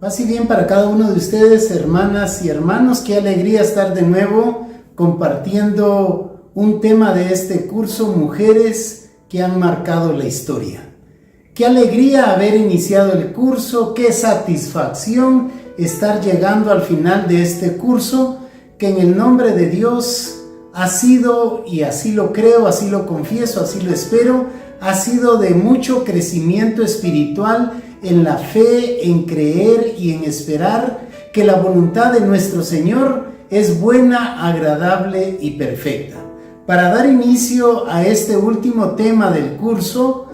Paz y bien para cada uno de ustedes, hermanas y hermanos. Qué alegría estar de nuevo compartiendo un tema de este curso, Mujeres que han marcado la historia. Qué alegría haber iniciado el curso, qué satisfacción estar llegando al final de este curso, que en el nombre de Dios ha sido, y así lo creo, así lo confieso, así lo espero, ha sido de mucho crecimiento espiritual en la fe, en creer y en esperar que la voluntad de nuestro Señor es buena, agradable y perfecta. Para dar inicio a este último tema del curso,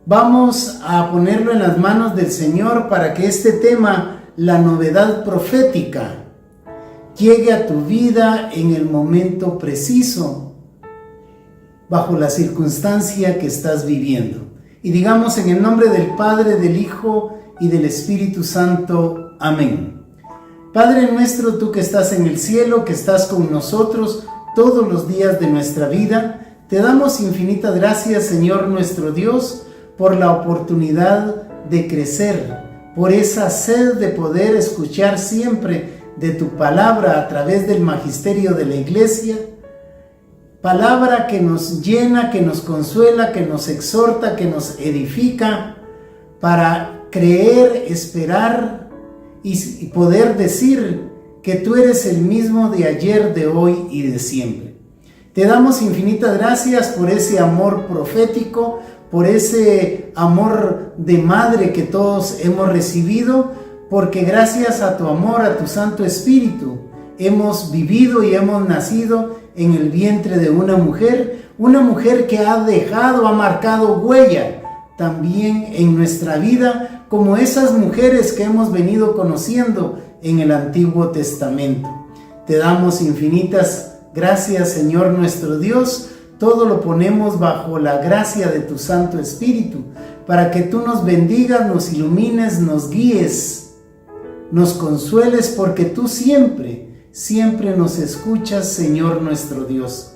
vamos a ponerlo en las manos del Señor para que este tema, la novedad profética, llegue a tu vida en el momento preciso, bajo la circunstancia que estás viviendo. Y digamos en el nombre del Padre, del Hijo y del Espíritu Santo. Amén. Padre nuestro, tú que estás en el cielo, que estás con nosotros todos los días de nuestra vida, te damos infinitas gracias, Señor nuestro Dios, por la oportunidad de crecer, por esa sed de poder escuchar siempre de tu palabra a través del magisterio de la Iglesia, palabra que nos llena, que nos consuela, que nos exhorta, que nos edifica, para creer, esperar y poder decir que tú eres el mismo de ayer, de hoy y de siempre. Te damos infinitas gracias por ese amor profético, por ese amor de madre que todos hemos recibido, porque gracias a tu amor, a tu Santo Espíritu, hemos vivido y hemos nacido en el vientre de una mujer que ha dejado, ha marcado huella también en nuestra vida, como esas mujeres que hemos venido conociendo en el Antiguo Testamento. Te damos infinitas gracias, Señor nuestro Dios. Todo lo ponemos bajo la gracia de tu Santo Espíritu, para que tú nos bendigas, nos ilumines, nos guíes, nos consueles, porque tú siempre nos escuchas, Señor nuestro Dios.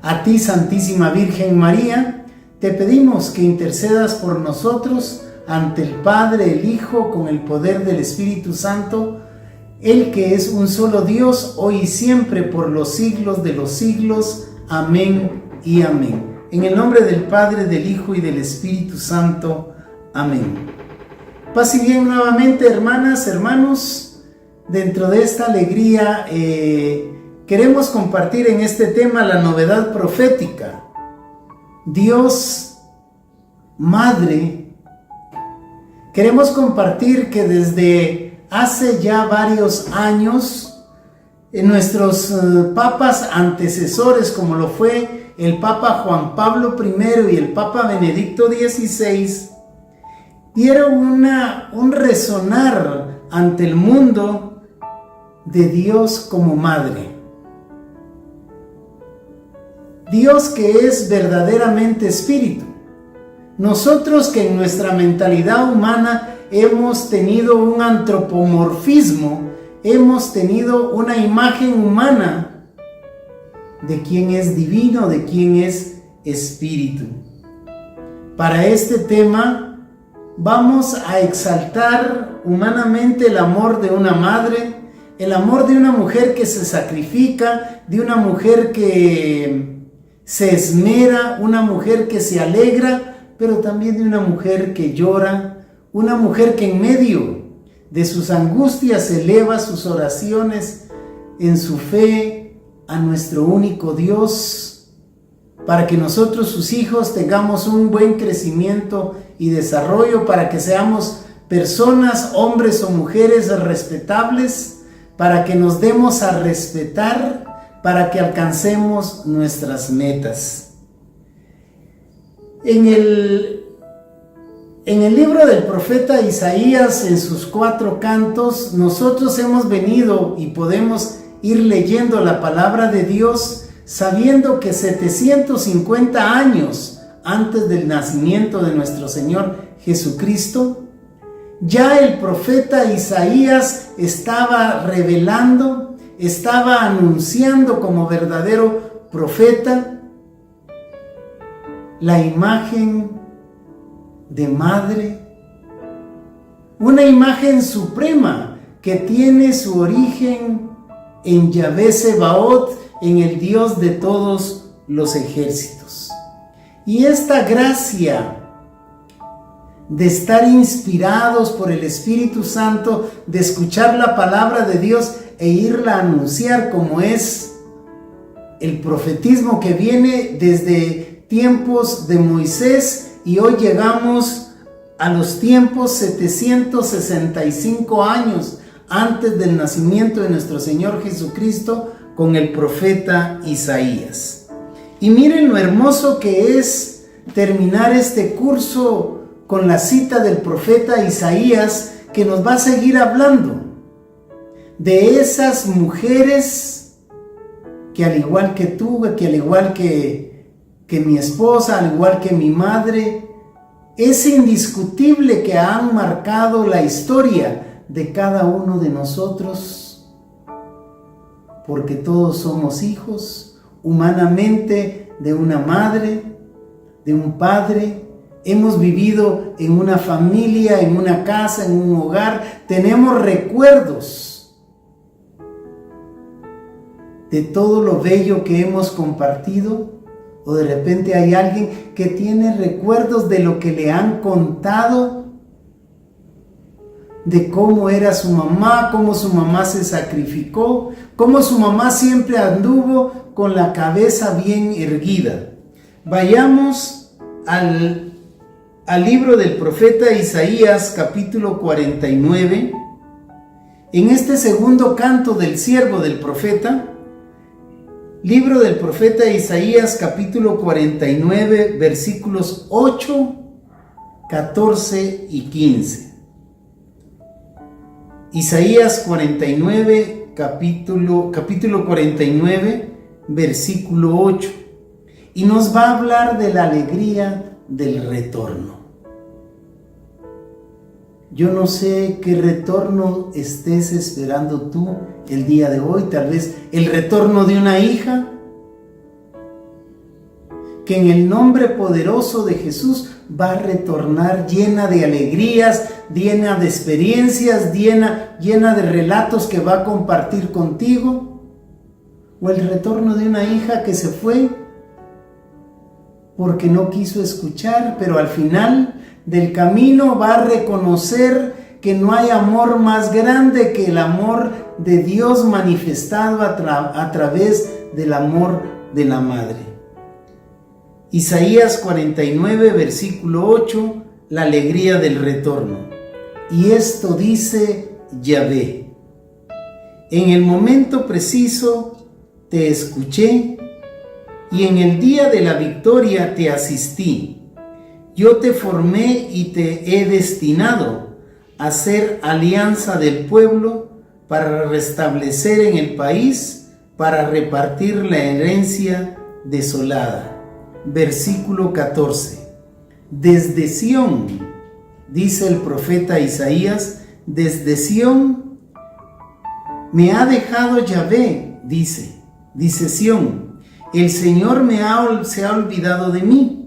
A ti, Santísima Virgen María, te pedimos que intercedas por nosotros ante el Padre, el Hijo, con el poder del Espíritu Santo, el que es un solo Dios, hoy y siempre, por los siglos de los siglos. Amén y amén. En el nombre del Padre, del Hijo y del Espíritu Santo. Amén. Paz y bien nuevamente, hermanas, hermanos. Dentro de esta alegría queremos compartir en este tema la novedad profética. Dios, Madre, queremos compartir que desde hace ya varios años nuestros papas antecesores, como lo fue el Papa Juan Pablo I y el Papa Benedicto XVI, dieron un resonar ante el mundo de Dios como madre. Dios que es verdaderamente espíritu. Nosotros que en nuestra mentalidad humana hemos tenido un antropomorfismo, hemos tenido una imagen humana de quien es divino, de quien es espíritu. Para este tema vamos a exaltar humanamente el amor de una madre, el amor de una mujer que se sacrifica, de una mujer que se esmera, una mujer que se alegra, pero también de una mujer que llora, una mujer que en medio de sus angustias eleva sus oraciones en su fe a nuestro único Dios, para que nosotros, sus hijos, tengamos un buen crecimiento y desarrollo, para que seamos personas, hombres o mujeres respetables, para que nos demos a respetar, para que alcancemos nuestras metas. En el libro del profeta Isaías, en sus 4 cantos, nosotros hemos venido y podemos ir leyendo la palabra de Dios, sabiendo que 750 años antes del nacimiento de nuestro Señor Jesucristo, ya el profeta Isaías estaba revelando, estaba anunciando como verdadero profeta la imagen de madre, una imagen suprema que tiene su origen en Yahvé Sebaot, en el Dios de todos los ejércitos. Y esta gracia de estar inspirados por el Espíritu Santo, de escuchar la palabra de Dios e irla a anunciar, como es el profetismo que viene desde tiempos de Moisés, y hoy llegamos a los tiempos 765 años antes del nacimiento de nuestro Señor Jesucristo, con el profeta Isaías. Y miren lo hermoso que es terminar este curso con la cita del profeta Isaías, que nos va a seguir hablando de esas mujeres que, al igual que tú, que al igual que mi esposa, al igual que mi madre, es indiscutible que han marcado la historia de cada uno de nosotros, porque todos somos hijos humanamente de una madre, de un padre. Hemos vivido en una familia, en una casa, en un hogar. Tenemos recuerdos de todo lo bello que hemos compartido. O de repente hay alguien que tiene recuerdos de lo que le han contado, de cómo era su mamá, cómo su mamá se sacrificó, cómo su mamá siempre anduvo con la cabeza bien erguida. Vayamos al libro del profeta Isaías, capítulo 49. En este segundo canto del siervo del profeta, libro del profeta Isaías, capítulo 49, versículos 8, 14 y 15. Isaías 49, capítulo 49, versículo 8. Y nos va a hablar de la alegría del retorno. Yo no sé qué retorno estés esperando tú el día de hoy. Tal vez el retorno de una hija, que en el nombre poderoso de Jesús va a retornar llena de alegrías, llena de experiencias, llena de relatos que va a compartir contigo. O el retorno de una hija que se fue porque no quiso escuchar, pero al final del camino va a reconocer que no hay amor más grande que el amor de Dios manifestado a través del amor de la madre. Isaías 49, versículo 8, la alegría del retorno. Y esto dice Yahvé: en el momento preciso te escuché, y en el día de la victoria te asistí. Yo te formé y te he destinado a ser alianza del pueblo, para restablecer en el país, para repartir la herencia desolada. Versículo 14. Desde Sión, dice el profeta Isaías, desde Sión me ha dejado Yahvé, dice Sión, el Señor se ha olvidado de mí.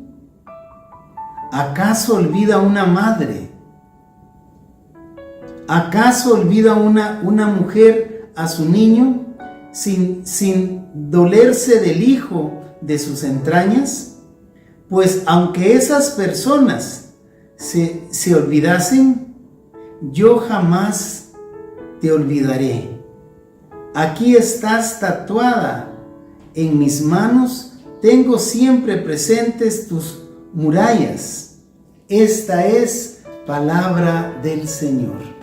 ¿Acaso olvida una madre? ¿Acaso olvida una mujer a su niño sin dolerse del hijo de sus entrañas? Pues aunque esas personas se olvidasen, yo jamás te olvidaré. Aquí estás tatuada en mis manos, tengo siempre presentes tus murallas. Esta es palabra del Señor.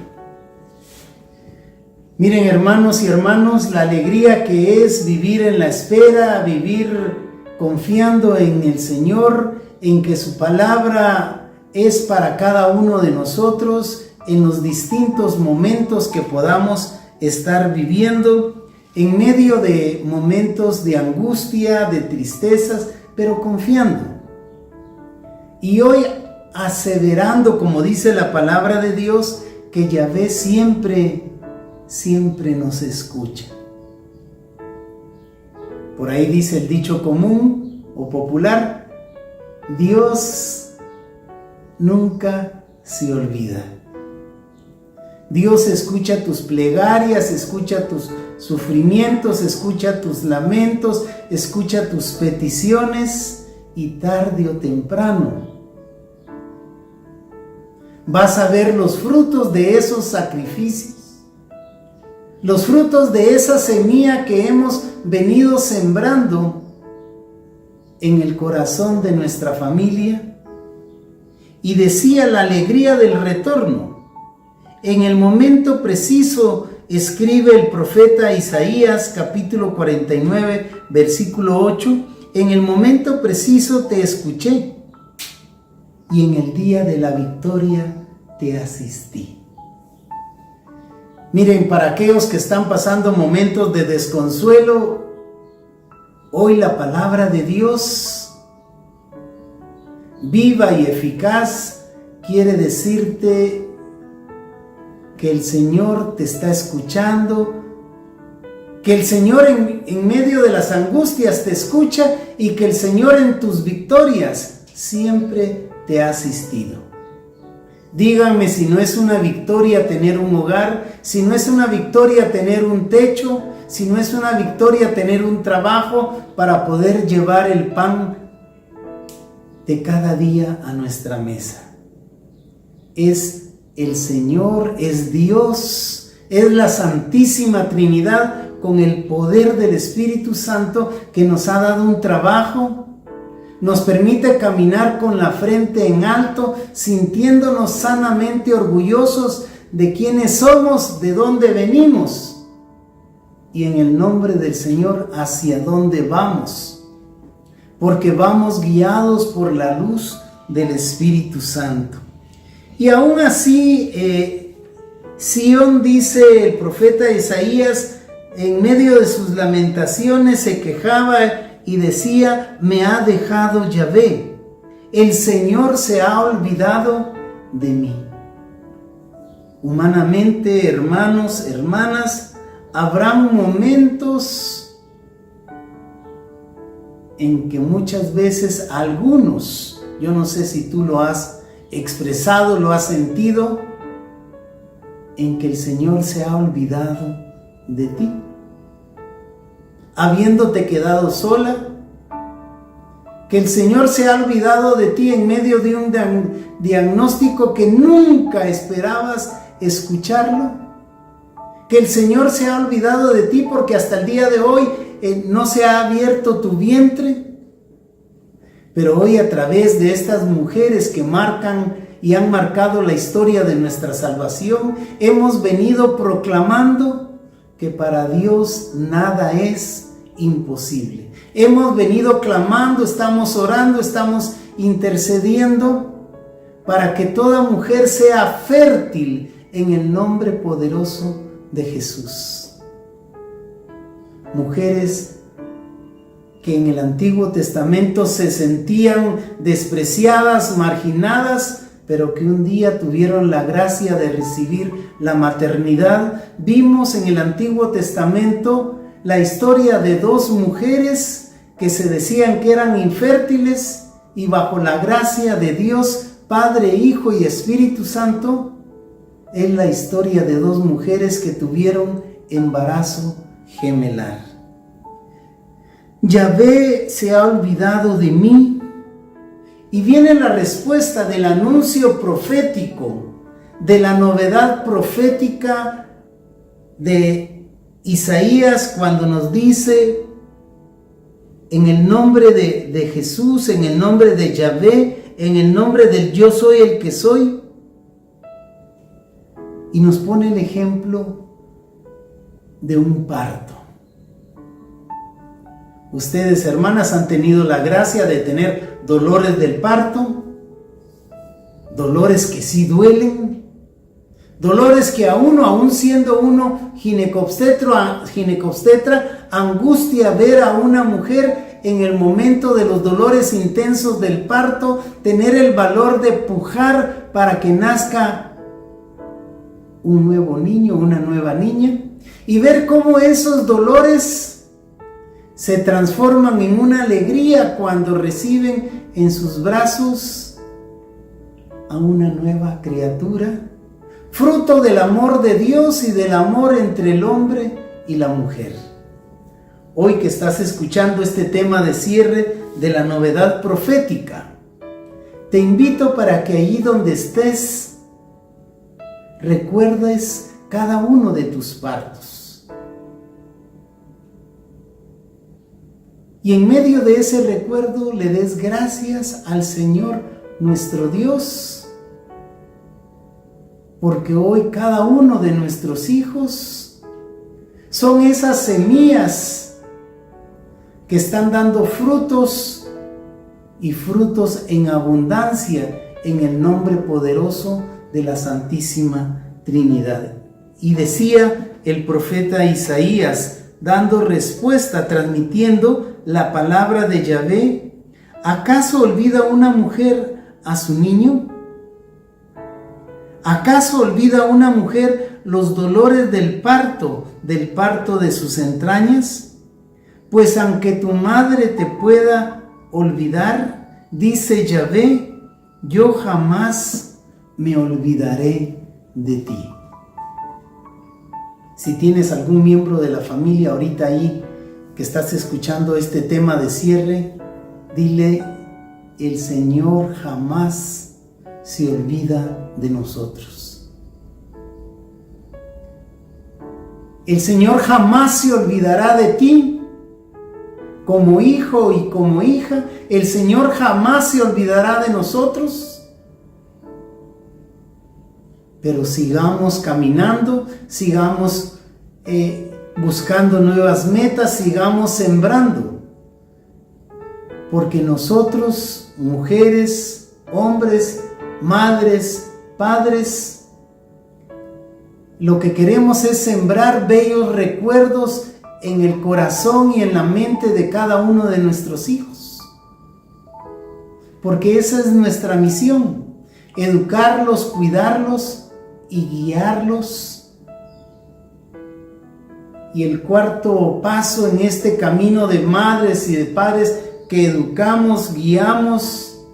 Miren, hermanos y hermanas, la alegría que es vivir en la espera, vivir confiando en el Señor, en que su palabra es para cada uno de nosotros en los distintos momentos que podamos estar viviendo, en medio de momentos de angustia, de tristezas, pero confiando. Y hoy aseverando, como dice la palabra de Dios, que Yahvé siempre nos escucha. Por ahí dice el dicho común o popular: Dios nunca se olvida. Dios escucha tus plegarias, escucha tus sufrimientos, escucha tus lamentos, escucha tus peticiones y tarde o temprano vas a ver los frutos de esos sacrificios, los frutos de esa semilla que hemos venido sembrando en el corazón de nuestra familia. Y decía la alegría del retorno. En el momento preciso, escribe el profeta Isaías, capítulo 49, versículo 8, en el momento preciso te escuché, y en el día de la victoria te asistí. Miren, para aquellos que están pasando momentos de desconsuelo, hoy la palabra de Dios, viva y eficaz, quiere decirte que el Señor te está escuchando, que el Señor en medio de las angustias te escucha y que el Señor en tus victorias siempre te ha asistido. Díganme si no es una victoria tener un hogar, si no es una victoria tener un techo, si no es una victoria tener un trabajo para poder llevar el pan de cada día a nuestra mesa. Es el Señor, es Dios, es la Santísima Trinidad con el poder del Espíritu Santo que nos ha dado un trabajo, nos permite caminar con la frente en alto, sintiéndonos sanamente orgullosos de quiénes somos, de dónde venimos y en el nombre del Señor hacia dónde vamos, porque vamos guiados por la luz del Espíritu Santo. Y aún así, Sión, dice el profeta Isaías, en medio de sus lamentaciones se quejaba y decía, me ha dejado Yahvé, el Señor se ha olvidado de mí. Humanamente, hermanos, hermanas, habrán momentos en que muchas veces algunos, yo no sé si tú lo has expresado, lo has sentido, en que el Señor se ha olvidado de ti, habiéndote quedado sola, que el Señor se ha olvidado de ti en medio de un diagnóstico que nunca esperabas escucharlo, que el Señor se ha olvidado de ti porque hasta el día de hoy no se ha abierto tu vientre. Pero hoy, a través de estas mujeres que marcan y han marcado la historia de nuestra salvación, hemos venido proclamando que para Dios nada es imposible. Hemos venido clamando, estamos orando, estamos intercediendo para que toda mujer sea fértil en el nombre poderoso de Jesús. Mujeres que en el Antiguo Testamento se sentían despreciadas, marginadas, pero que un día tuvieron la gracia de recibir la maternidad. Vimos en el Antiguo Testamento la historia de dos mujeres que se decían que eran infértiles y bajo la gracia de Dios, Padre, Hijo y Espíritu Santo, es la historia de dos mujeres que tuvieron embarazo gemelar. Yahvé se ha olvidado de mí. Y viene la respuesta del anuncio profético, de la novedad profética de Isaías cuando nos dice, en el nombre de Jesús, en el nombre de Yahvé, en el nombre del yo soy el que soy, y nos pone el ejemplo de un parto. Ustedes, hermanas, han tenido la gracia de tener dolores del parto, dolores que sí duelen, dolores que a uno, aún siendo uno ginecobstetra, angustia ver a una mujer en el momento de los dolores intensos del parto, tener el valor de pujar para que nazca un nuevo niño, una nueva niña, y ver cómo esos dolores se transforman en una alegría cuando reciben en sus brazos a una nueva criatura, fruto del amor de Dios y del amor entre el hombre y la mujer. Hoy que estás escuchando este tema de cierre de la novedad profética, te invito para que allí donde estés recuerdes cada uno de tus partos. Y en medio de ese recuerdo le des gracias al Señor nuestro Dios, porque hoy cada uno de nuestros hijos son esas semillas que están dando frutos y frutos en abundancia en el nombre poderoso de la Santísima Trinidad. Y decía el profeta Isaías, dando respuesta, transmitiendo la palabra de Yahvé: ¿acaso olvida una mujer a su niño? ¿Acaso olvida una mujer los dolores del parto de sus entrañas? Pues aunque tu madre te pueda olvidar, dice Yahvé, yo jamás me olvidaré de ti. Si tienes algún miembro de la familia ahorita ahí que estás escuchando este tema de cierre, dile: el Señor jamás se olvida de nosotros. El Señor jamás se olvidará de ti. Como hijo y como hija, el Señor jamás se olvidará de nosotros. Pero sigamos caminando, sigamos buscando nuevas metas, sigamos sembrando. Porque nosotros, mujeres, hombres, madres, padres, lo que queremos es sembrar bellos recuerdos en el corazón y en la mente de cada uno de nuestros hijos. Porque esa es nuestra misión: educarlos, cuidarlos y guiarlos. Y el cuarto paso en este camino de madres y de padres que educamos, guiamos,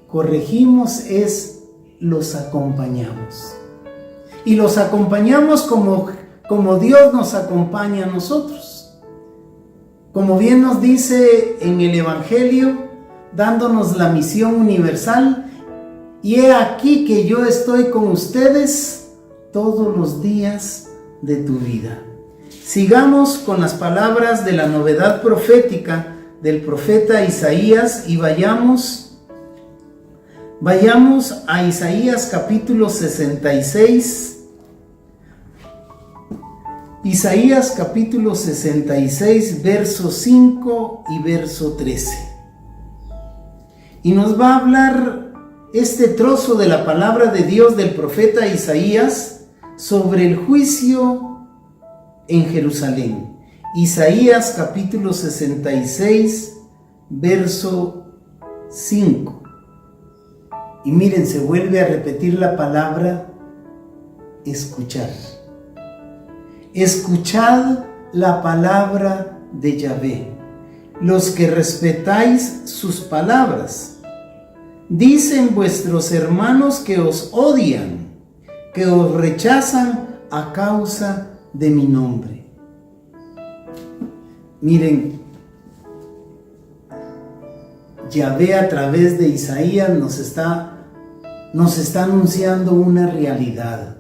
corregimos es los acompañamos. Y los acompañamos como Dios nos acompaña a nosotros. Como bien nos dice en el Evangelio, dándonos la misión universal: y he aquí que yo estoy con ustedes todos los días de tu vida. Sigamos con las palabras de la novedad profética del profeta Isaías y vayamos a Isaías capítulo 66. Isaías capítulo 66, verso 5 y verso 13. Y nos va a hablar este trozo de la palabra de Dios del profeta Isaías sobre el juicio en Jerusalén. Isaías capítulo 66, verso 5. Y miren, se vuelve a repetir la palabra escuchar. Escuchad la palabra de Yahvé, los que respetáis sus palabras. Dicen vuestros hermanos que os odian, que os rechazan a causa de mi nombre. Miren, Yahvé a través de Isaías nos está anunciando una realidad.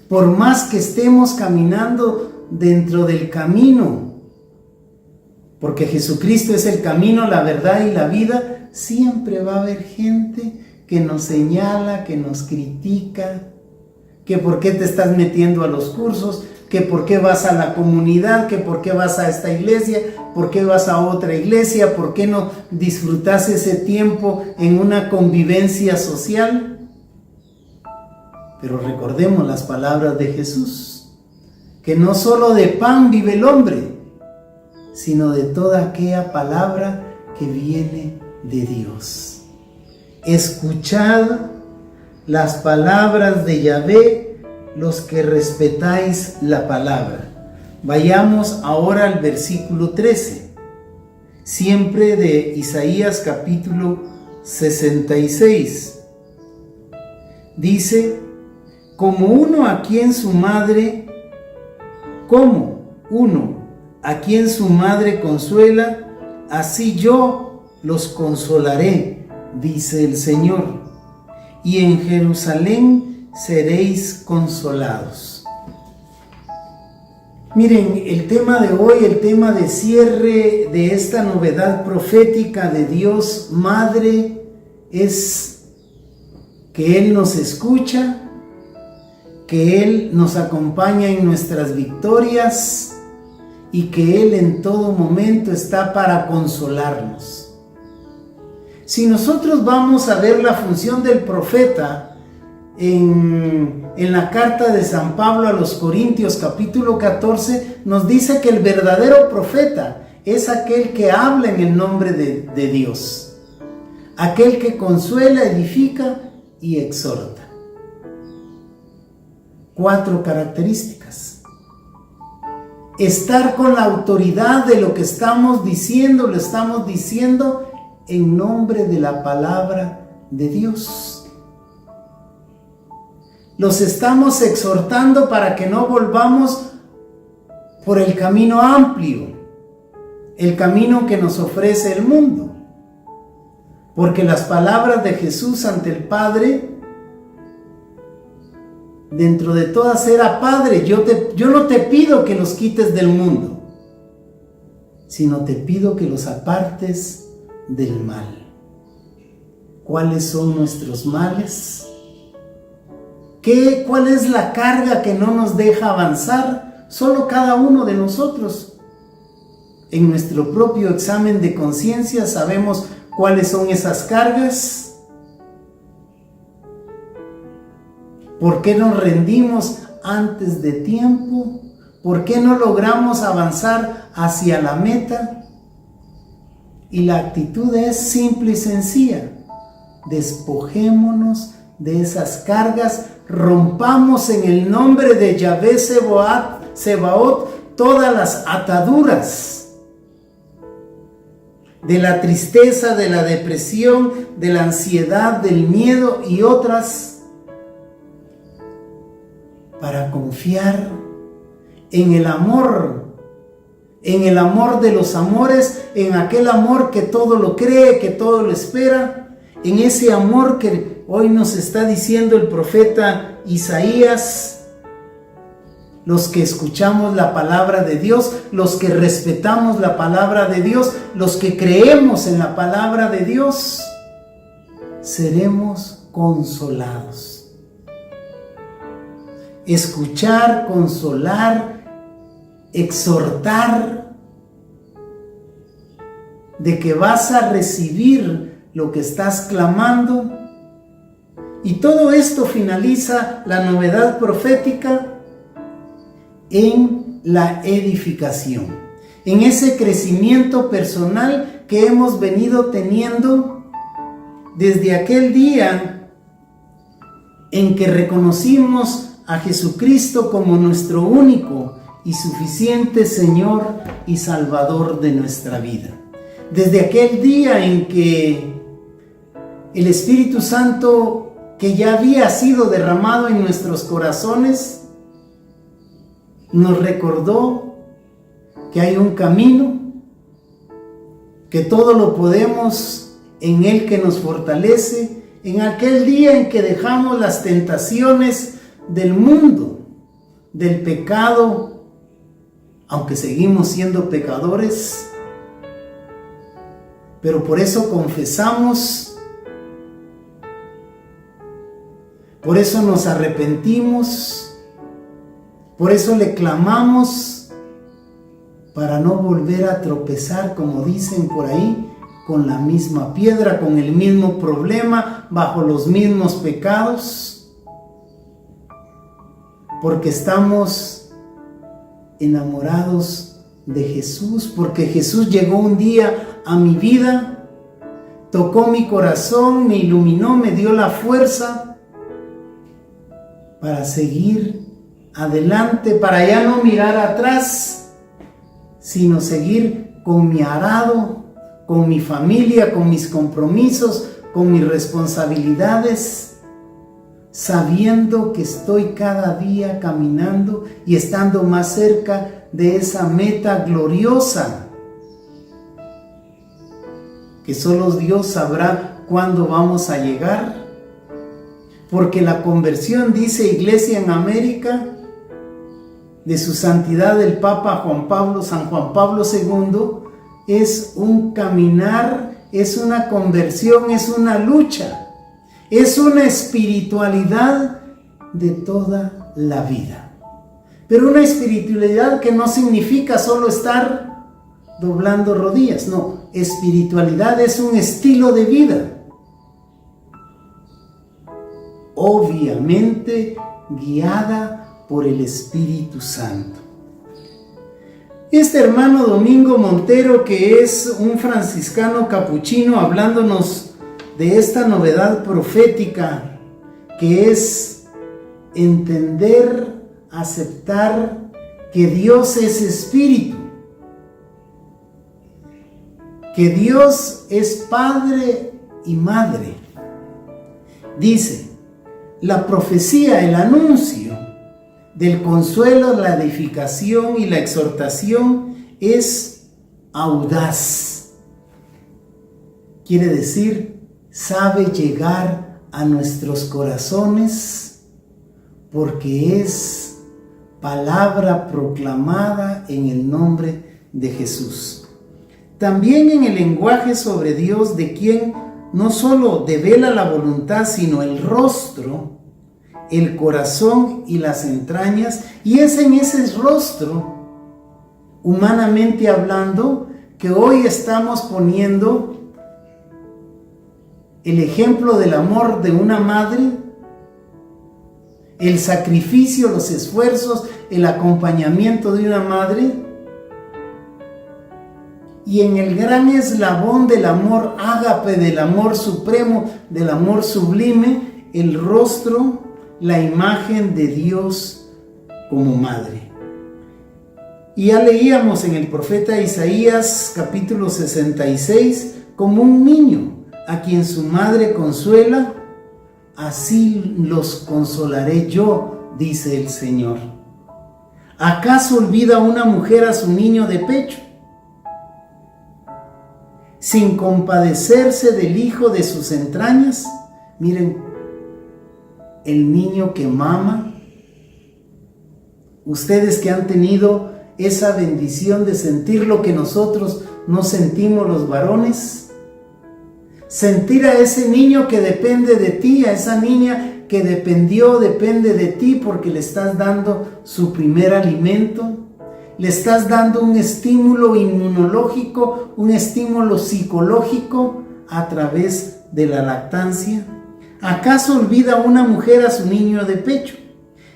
Por más que estemos caminando dentro del camino, porque Jesucristo es el camino, la verdad y la vida, siempre va a haber gente que nos señala, que nos critica, que por qué te estás metiendo a los cursos, que por qué vas a la comunidad, que por qué vas a esta iglesia, por qué vas a otra iglesia, por qué no disfrutas ese tiempo en una convivencia social. Pero recordemos las palabras de Jesús, que no solo de pan vive el hombre, sino de toda aquella palabra que viene de Dios. Escuchad las palabras de Yahvé, los que respetáis la palabra. Vayamos ahora al versículo 13, siempre de Isaías capítulo 66. Dice, como uno a quien su madre consuela, así yo los consolaré, dice el Señor, y en Jerusalén seréis consolados. Miren, el tema de hoy, el tema de cierre de esta novedad profética de Dios Madre, es que Él nos escucha, que Él nos acompaña en nuestras victorias y que Él en todo momento está para consolarnos. Si nosotros vamos a ver la función del profeta en la carta de San Pablo a los Corintios capítulo 14, nos dice que el verdadero profeta es aquel que habla en el nombre de Dios, aquel que consuela, edifica y exhorta. 4 características. Estar con la autoridad de lo que estamos diciendo, lo estamos diciendo en nombre de la palabra de Dios. Los estamos exhortando para que no volvamos por el camino amplio, el camino que nos ofrece el mundo. Porque las palabras de Jesús ante el Padre, dentro de todas era: Padre, yo no te pido que los quites del mundo, sino te pido que los apartes del mal. ¿Cuáles son nuestros males? ¿Cuál es la carga que no nos deja avanzar? Solo cada uno de nosotros, en nuestro propio examen de conciencia, sabemos cuáles son esas cargas. ¿Por qué nos rendimos antes de tiempo? ¿Por qué no logramos avanzar hacia la meta? Y la actitud es simple y sencilla: despojémonos de esas cargas, rompamos en el nombre de Yahvé Sebaot todas las ataduras de la tristeza, de la depresión, de la ansiedad, del miedo y otras, para confiar en el amor de los amores, en aquel amor que todo lo cree, que todo lo espera, en ese amor que hoy nos está diciendo el profeta Isaías. Los que escuchamos la palabra de Dios, los que respetamos la palabra de Dios, los que creemos en la palabra de Dios, seremos consolados. Escuchar, consolar, exhortar, de que vas a recibir lo que estás clamando. Y todo esto finaliza la novedad profética en la edificación, en ese crecimiento personal que hemos venido teniendo desde aquel día en que reconocimos a Jesucristo como nuestro único y suficiente Señor y Salvador de nuestra vida. Desde aquel día en que el Espíritu Santo, que ya había sido derramado en nuestros corazones, nos recordó que hay un camino, que todo lo podemos en Él que nos fortalece. En aquel día en que dejamos las tentaciones del mundo, del pecado, aunque seguimos siendo pecadores, pero por eso confesamos, por eso nos arrepentimos, por eso le clamamos, para no volver a tropezar, como dicen por ahí, con la misma piedra, con el mismo problema, bajo los mismos pecados, porque estamos enamorados de Jesús, porque Jesús llegó un día a mi vida, tocó mi corazón, me iluminó, me dio la fuerza para seguir adelante, para ya no mirar atrás, sino seguir con mi arado, con mi familia, con mis compromisos, con mis responsabilidades, sabiendo que estoy cada día caminando y estando más cerca de esa meta gloriosa, que solo Dios sabrá cuándo vamos a llegar, porque la conversión, dice Iglesia en América, de su santidad el Papa San Juan Pablo II, es un caminar, es una conversión, es una lucha, es una espiritualidad de toda la vida. Pero una espiritualidad que no significa solo estar doblando rodillas, no, espiritualidad es un estilo de vida. Obviamente guiada por el Espíritu Santo. Este hermano Domingo Montero, que es un franciscano capuchino, hablándonos de esta novedad profética, que es entender, aceptar que Dios es Espíritu, que Dios es Padre y Madre. Dice, la profecía, el anuncio del consuelo, la edificación y la exhortación es audaz. Quiere decir, sabe llegar a nuestros corazones porque es palabra proclamada en el nombre de Jesús. También en el lenguaje sobre Dios, de quien no solo devela la voluntad, sino el rostro, el corazón y las entrañas, y es en ese rostro, humanamente hablando, que hoy estamos poniendo el ejemplo del amor de una madre, el sacrificio, los esfuerzos, el acompañamiento de una madre, y en el gran eslabón del amor ágape, del amor supremo, del amor sublime, el rostro, la imagen de Dios como madre. Y ya leíamos en el profeta Isaías capítulo 66, como un niño a quien su madre consuela, así los consolaré yo, dice el Señor. ¿Acaso olvida una mujer a su niño de pecho, sin compadecerse del hijo de sus entrañas? Miren, el niño que mama. Ustedes que han tenido esa bendición de sentir lo que nosotros no sentimos los varones. Sentir a ese niño que depende de ti, a esa niña que depende de ti porque le estás dando su primer alimento. Le estás dando un estímulo inmunológico, un estímulo psicológico a través de la lactancia. ¿Acaso olvida una mujer a su niño de pecho,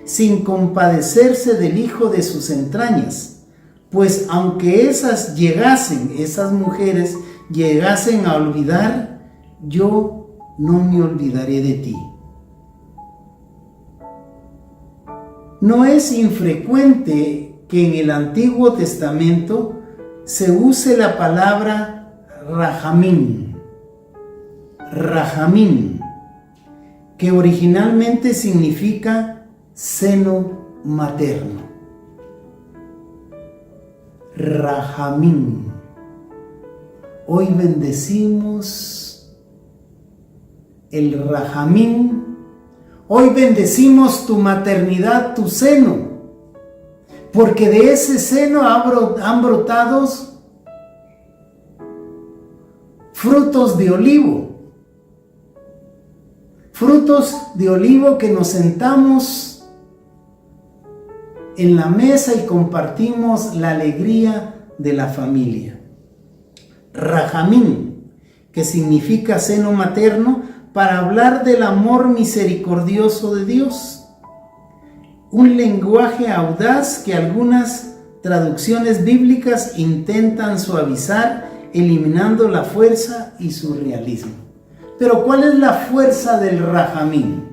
sin compadecerse del hijo de sus entrañas? Pues aunque esas mujeres llegasen a olvidar, yo no me olvidaré de ti. No es infrecuente que en el Antiguo Testamento se use la palabra rajamín, que originalmente significa seno materno. Rajamín. Hoy bendecimos el rajamín. Hoy bendecimos tu maternidad, tu seno, porque de ese seno han brotado frutos de olivo. Frutos de olivo que nos sentamos en la mesa y compartimos la alegría de la familia. Rajamín, que significa seno materno, para hablar del amor misericordioso de Dios. Un lenguaje audaz que algunas traducciones bíblicas intentan suavizar, eliminando la fuerza y surrealismo. Pero ¿cuál es la fuerza del rajamín?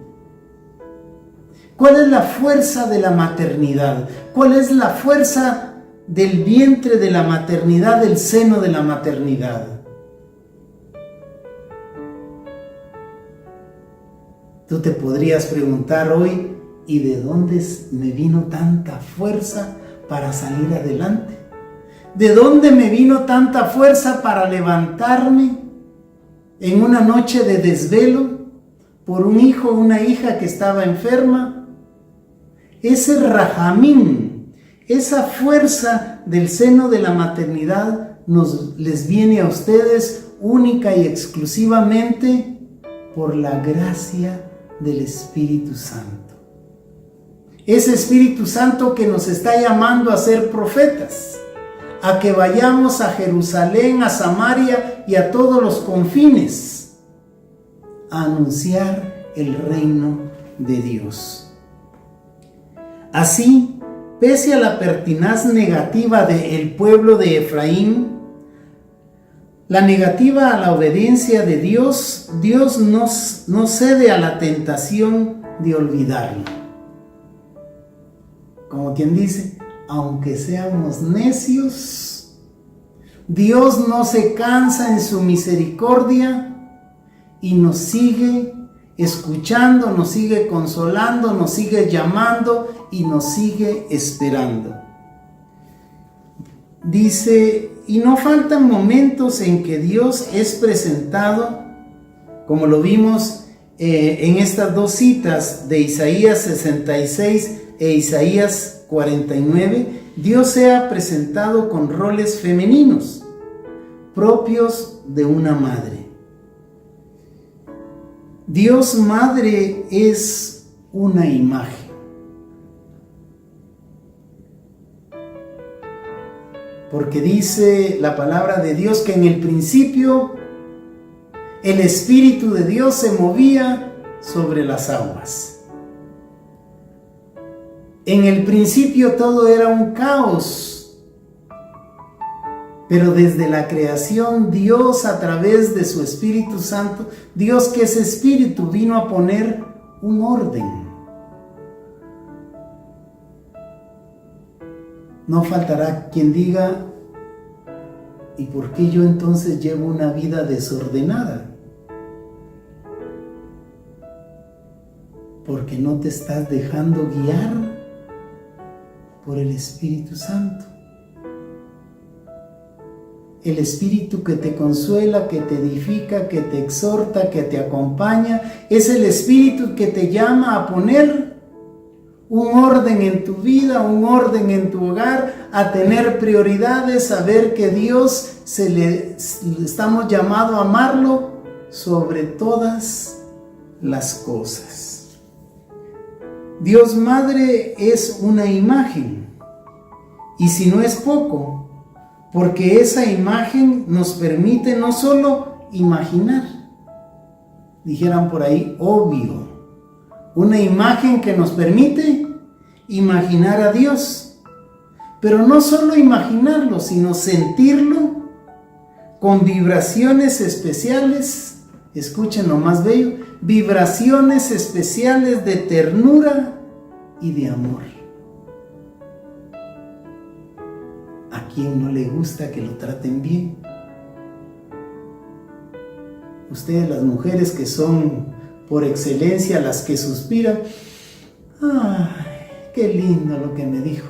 ¿Cuál es la fuerza de la maternidad? ¿Cuál es la fuerza del vientre de la maternidad, del seno de la maternidad? Tú te podrías preguntar hoy, ¿y de dónde me vino tanta fuerza para salir adelante? ¿De dónde me vino tanta fuerza para levantarme en una noche de desvelo por un hijo o una hija que estaba enferma? Ese rajamín, esa fuerza del seno de la maternidad les viene a ustedes única y exclusivamente por la gracia del Espíritu Santo. Ese Espíritu Santo que nos está llamando a ser profetas, a que vayamos a Jerusalén, a Samaria y a todos los confines a anunciar el reino de Dios. Así, pese a la pertinaz negativa del pueblo de Efraín, la negativa a la obediencia de Dios, Dios no cede a la tentación de olvidarlo. Como quien dice, aunque seamos necios, Dios no se cansa en su misericordia y nos sigue escuchando, nos sigue consolando, nos sigue llamando y nos sigue esperando. Dice, y no faltan momentos en que Dios es presentado, como lo vimos en estas dos citas de Isaías 66 e Isaías 49, Dios sea presentado con roles femeninos, propios de una madre. Dios Madre es una imagen. Porque dice la palabra de Dios que en el principio el Espíritu de Dios se movía sobre las aguas. En el principio todo era un caos, pero desde la creación Dios, a través de su Espíritu Santo, Dios que es Espíritu, vino a poner un orden. No faltará quien diga, ¿y por qué yo entonces llevo una vida desordenada? Porque no te estás dejando guiar por el Espíritu Santo. El Espíritu que te consuela, que te edifica, que te exhorta, que te acompaña, es el Espíritu que te llama a poner un orden en tu vida, un orden en tu hogar, a tener prioridades, a ver que Dios estamos llamados a amarlo sobre todas las cosas. Dios Madre es una imagen, y si no es poco, porque esa imagen nos permite no solo imaginar, dijeran por ahí, obvio, una imagen que nos permite imaginar a Dios, pero no solo imaginarlo, sino sentirlo con vibraciones especiales. Escuchen lo más bello, vibraciones especiales de ternura y de amor. ¿A quién no le gusta que lo traten bien? Ustedes, las mujeres que son por excelencia las que suspiran, ¡ay, qué lindo lo que me dijo!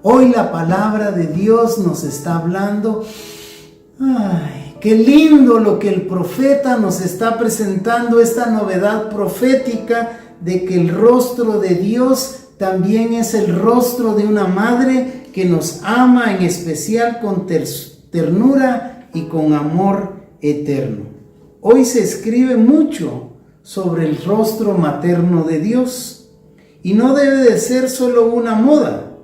Hoy la palabra de Dios nos está hablando, ¡ay, qué lindo lo que el profeta nos está presentando! Esta novedad profética de que el rostro de Dios también es el rostro de una madre que nos ama en especial con ternura y con amor eterno. Hoy se escribe mucho sobre el rostro materno de Dios y no debe de ser solo una moda,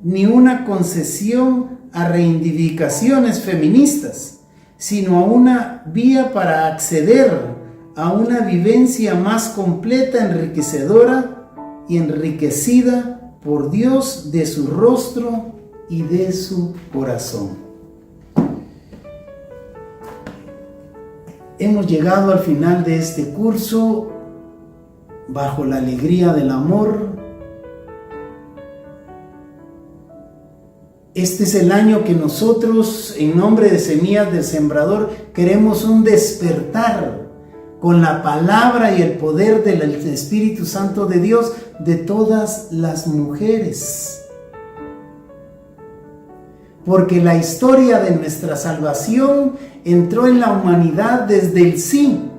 ni una concesión a reivindicaciones feministas, sino a una vía para acceder a una vivencia más completa, enriquecedora y enriquecida por Dios de su rostro y de su corazón. Hemos llegado al final de este curso bajo la alegría del amor. Este es el año que nosotros, en nombre de Semillas del Sembrador, queremos un despertar con la palabra y el poder del Espíritu Santo de Dios de todas las mujeres. Porque la historia de nuestra salvación entró en la humanidad desde el sí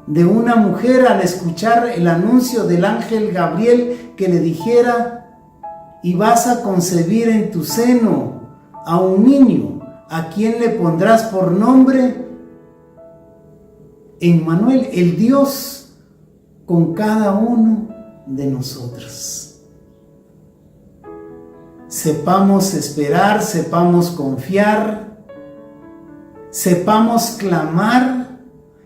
de una mujer al escuchar el anuncio del ángel Gabriel que le dijera: y vas a concebir en tu seno a un niño, a quien le pondrás por nombre Emmanuel, el Dios con cada uno de nosotros. Sepamos esperar, sepamos confiar, sepamos clamar.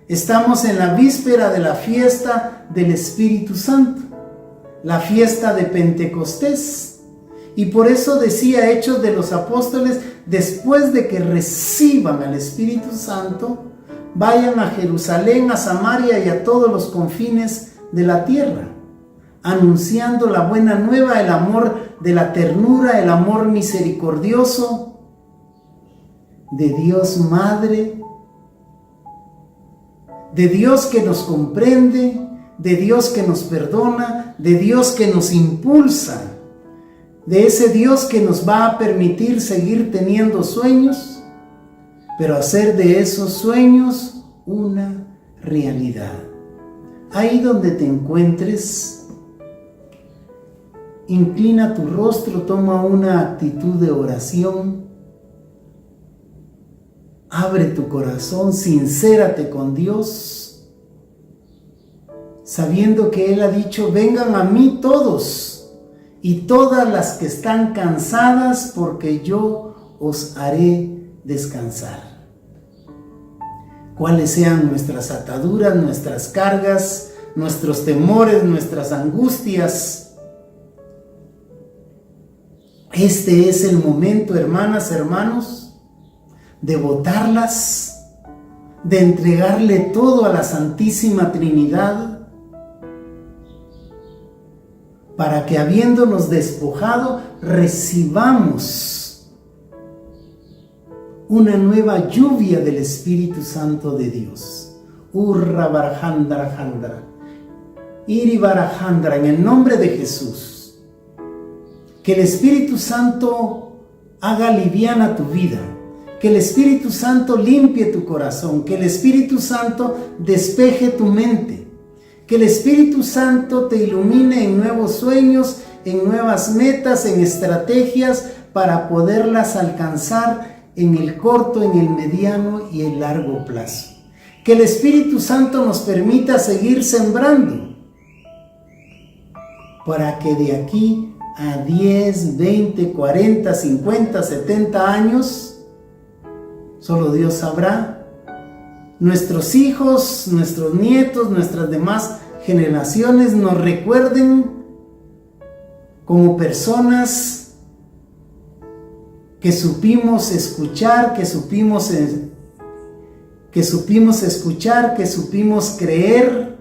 Estamos en la víspera de la fiesta del Espíritu Santo, la fiesta de Pentecostés. Y por eso decía Hechos de los Apóstoles: después de que reciban al Espíritu Santo, vayan a Jerusalén, a Samaria y a todos los confines de la tierra, anunciando la buena nueva, el amor de la ternura, el amor misericordioso de Dios Madre, de Dios que nos comprende, de Dios que nos perdona, de Dios que nos impulsa, de ese Dios que nos va a permitir seguir teniendo sueños, pero hacer de esos sueños una realidad. Ahí donde te encuentres, inclina tu rostro, toma una actitud de oración, abre tu corazón, sincérate con Dios, sabiendo que Él ha dicho: vengan a mí todos y todas las que están cansadas, porque yo os haré descansar. Cuáles sean nuestras ataduras, nuestras cargas, nuestros temores, nuestras angustias, este es el momento, hermanas, hermanos, de botarlas, de entregarle todo a la Santísima Trinidad, para que, habiéndonos despojado, recibamos una nueva lluvia del Espíritu Santo de Dios. Urra Barahandra Handra, Iri Barahandra, en el nombre de Jesús. Que el Espíritu Santo haga liviana tu vida, que el Espíritu Santo limpie tu corazón, que el Espíritu Santo despeje tu mente, que el Espíritu Santo te ilumine en nuevos sueños, en nuevas metas, en estrategias para poderlas alcanzar en el corto, en el mediano y el largo plazo. Que el Espíritu Santo nos permita seguir sembrando para que de aquí a 10, 20, 40, 50, 70 años, solo Dios sabrá, nuestros hijos, nuestros nietos, nuestras demás generaciones nos recuerden como personas que supimos escuchar, que supimos escuchar, que supimos creer,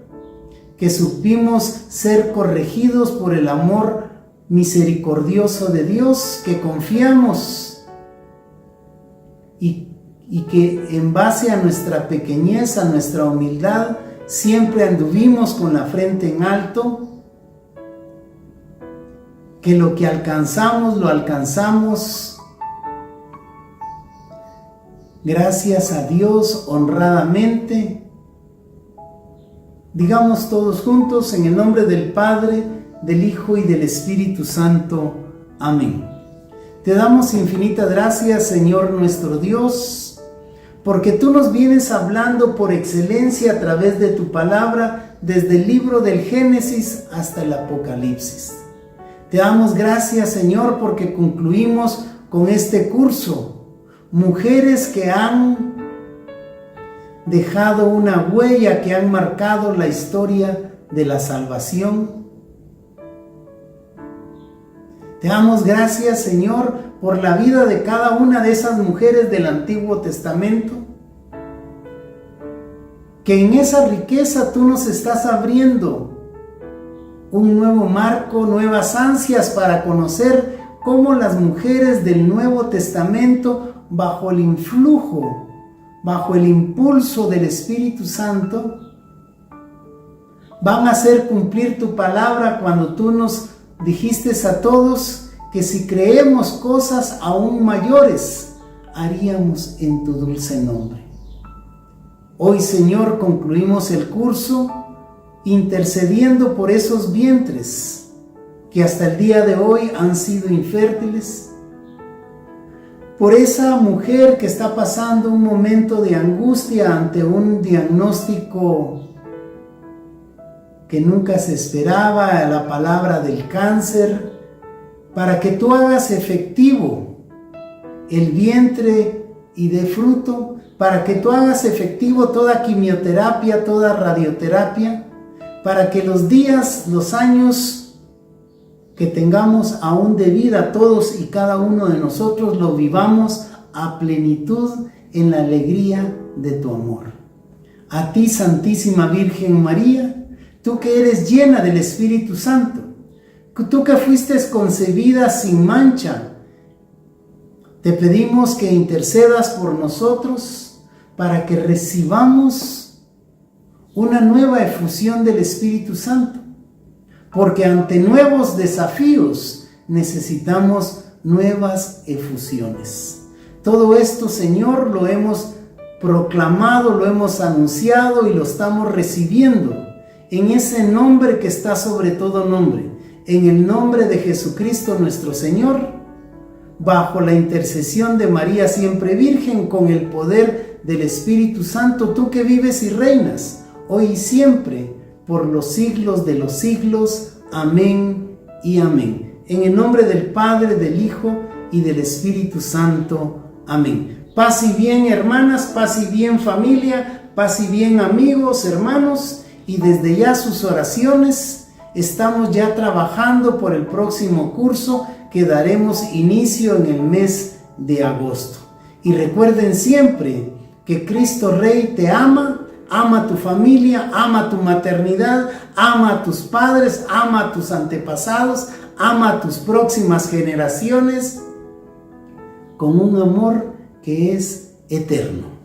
que supimos ser corregidos por el amor misericordioso de Dios, que confiamos y que en base a nuestra pequeñez, a nuestra humildad, siempre anduvimos con la frente en alto, que lo que alcanzamos, lo alcanzamos gracias a Dios, honradamente. Digamos todos juntos, en el nombre del Padre, del Hijo y del Espíritu Santo. Amén. Te damos infinitas gracias, Señor nuestro Dios, porque tú nos vienes hablando por excelencia a través de tu palabra, desde el libro del Génesis hasta el Apocalipsis. Te damos gracias, Señor, porque concluimos con este curso. Mujeres que han dejado una huella, que han marcado la historia de la salvación. Te damos gracias, Señor, por la vida de cada una de esas mujeres del Antiguo Testamento, que en esa riqueza tú nos estás abriendo un nuevo marco, nuevas ansias para conocer cómo las mujeres del Nuevo Testamento, bajo el influjo bajo el impulso del Espíritu Santo, van a hacer cumplir tu palabra cuando tú nos dijiste a todos que si creemos cosas aún mayores, haríamos en tu dulce nombre. Hoy, Señor, concluimos el curso intercediendo por esos vientres que hasta el día de hoy han sido infértiles, por esa mujer que está pasando un momento de angustia ante un diagnóstico que nunca se esperaba, la palabra del cáncer, para que tú hagas efectivo el vientre y dé fruto, para que tú hagas efectivo toda quimioterapia, toda radioterapia, para que los días, los años que tengamos aún de vida todos y cada uno de nosotros lo vivamos a plenitud en la alegría de tu amor. A ti, Santísima Virgen María, tú que eres llena del Espíritu Santo, tú que fuiste concebida sin mancha, te pedimos que intercedas por nosotros para que recibamos una nueva efusión del Espíritu Santo, porque ante nuevos desafíos necesitamos nuevas efusiones. Todo esto, Señor, lo hemos proclamado, lo hemos anunciado y lo estamos recibiendo en ese nombre que está sobre todo nombre, en el nombre de Jesucristo nuestro Señor, bajo la intercesión de María siempre Virgen, con el poder del Espíritu Santo, tú que vives y reinas, hoy y siempre, por los siglos de los siglos. Amén y amén. En el nombre del Padre, del Hijo y del Espíritu Santo. Amén. Paz y bien, hermanas, paz y bien, familia, paz y bien, amigos, hermanos, y desde ya sus oraciones. Estamos ya trabajando por el próximo curso que daremos inicio en el mes de agosto. Y recuerden siempre que Cristo Rey te ama. Ama a tu familia, ama a tu maternidad, ama a tus padres, ama a tus antepasados, ama a tus próximas generaciones con un amor que es eterno.